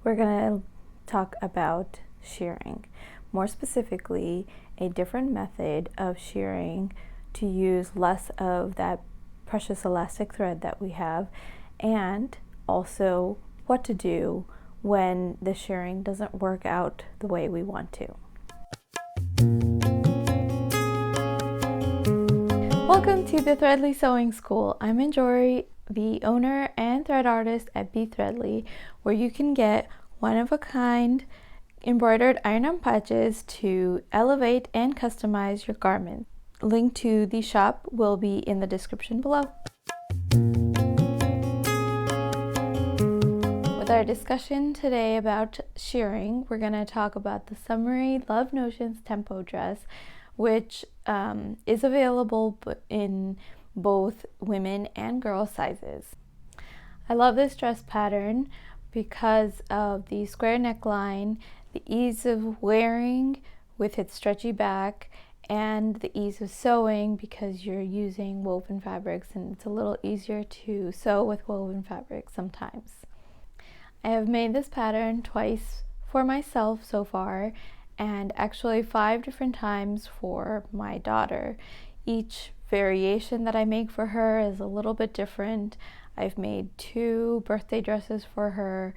we're going to talk about shirring. More specifically, a different method of shirring to use less of that precious elastic thread that we have, and also what to do when the shirring doesn't work out the way we want to. Welcome to the Threadly Sewing School. I'm Enjoy, the owner and thread artist at Be Threadly, where you can get one-of-a-kind embroidered iron-on patches to elevate and customize your garment. Link to the shop will be in the description below. With our discussion today about shirring, we're going to talk about the Summery Love Notions tempo dress, which is available in both women and girl sizes. I love this dress pattern because of the square neckline, the ease of wearing with its stretchy back, and the ease of sewing because you're using woven fabrics, and it's a little easier to sew with woven fabric sometimes. I have made this pattern twice for myself so far, and actually 5 different times for my daughter. Each variation that I make for her is a little bit different. I've made 2 birthday dresses for her,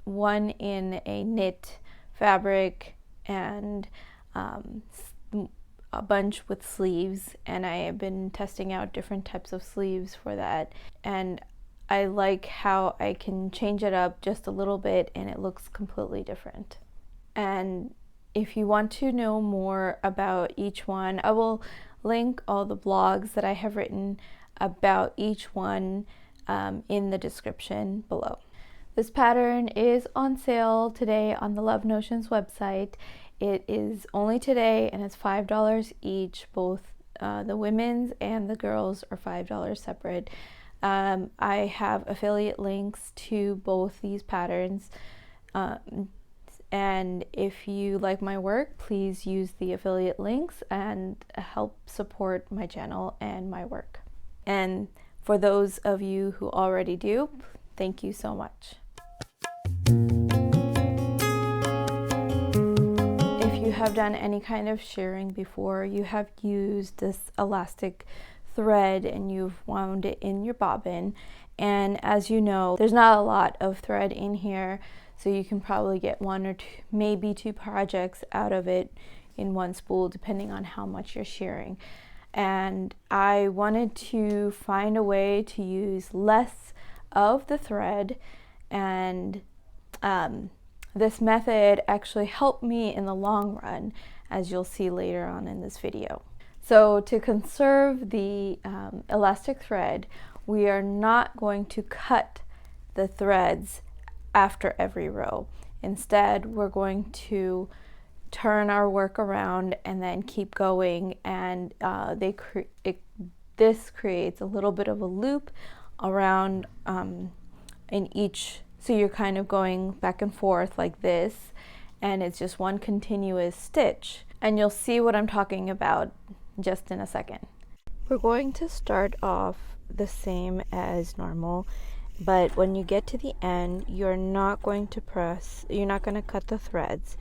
one in a knit fabric and a bunch with sleeves, and I have been testing out different types of sleeves for that, and I like how I can change it up just a little bit and it looks completely different. And if you want to know more about each one, I will link all the blogs that I have written about each one in the description below. This pattern is on sale today on the Love Notions website. It is only today and it's $5 each. Both the women's and the girls are $5 separate. I have affiliate links to both these patterns. And if you like my work, please use the affiliate links and help support my channel and my work. And for those of you who already do, thank you so much. If you have done any kind of shirring before, you have used this elastic thread and you've wound it in your bobbin. And as you know, there's not a lot of thread in here, so you can probably get 1 or 2, maybe 2 projects out of it in one spool, depending on how much you're shirring. And I wanted to find a way to use less of the thread, and this method actually helped me in the long run, as you'll see later on in this video. So to conserve the elastic thread, we are not going to cut the threads after every row. Instead, we're going to turn our work around and then keep going, and this creates a little bit of a loop around in each, so you're kind of going back and forth like this, and it's just one continuous stitch, and you'll see what I'm talking about just in a second. We're going to start off the same as normal, but when you get to the end, you're not going to cut the threads,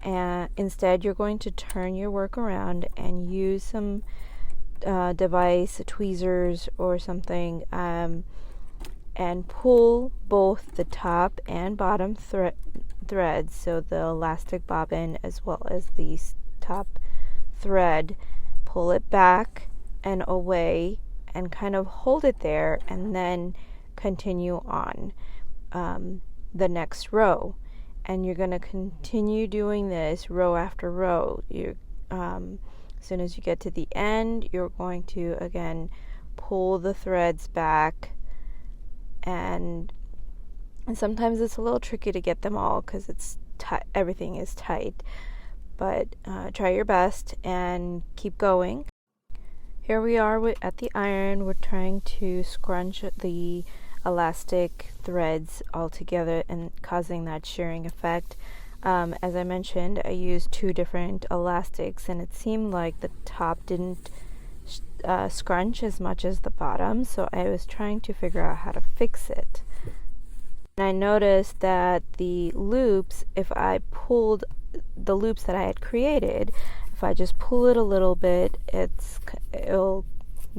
and instead you're going to turn your work around and use some device, tweezers or something, and pull both the top and bottom threads, so the elastic bobbin as well as the top thread. Pull it back and away and kind of hold it there, and then continue on the next row. And you're going to continue doing this row after row. As soon as you get to the end, you're going to again pull the threads back, and sometimes it's a little tricky to get them all because it's everything is tight, but try your best and keep going. Here we are at the iron. We're trying to scrunch the elastic threads all together and causing that shirring effect. As I mentioned, I used 2 different elastics, and it seemed like the top didn't scrunch as much as the bottom, so I was trying to figure out how to fix it. I noticed that the loops, if I pulled the loops that I had created, if I just pull it a little bit, it'll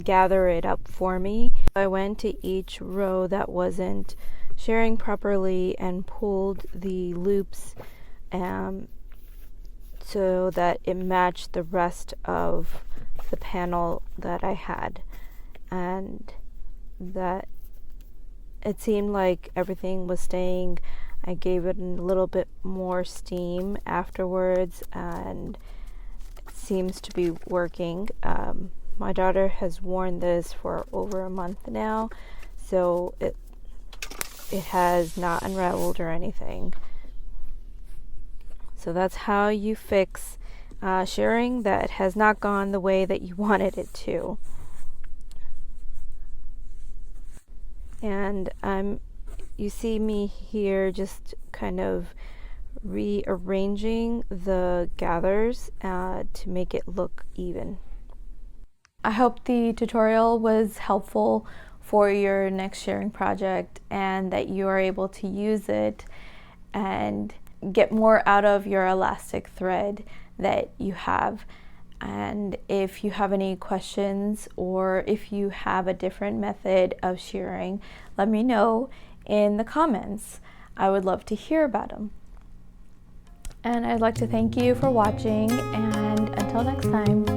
gather it up for me. I went to each row that wasn't shirring properly and pulled the loops so that it matched the rest of the panel that I had, and that it seemed like everything was staying. I gave it a little bit more steam afterwards, and it seems to be working. My daughter has worn this for over a month now, so it has not unraveled or anything. So that's how you fix shirring that has not gone the way that you wanted it to. And you see me here just kind of rearranging the gathers to make it look even. I hope the tutorial was helpful for your next shirring project and that you are able to use it and get more out of your elastic thread that you have. And if you have any questions or if you have a different method of shirring, let me know in the comments. I would love to hear about them. And I'd like to thank you for watching, and until next time.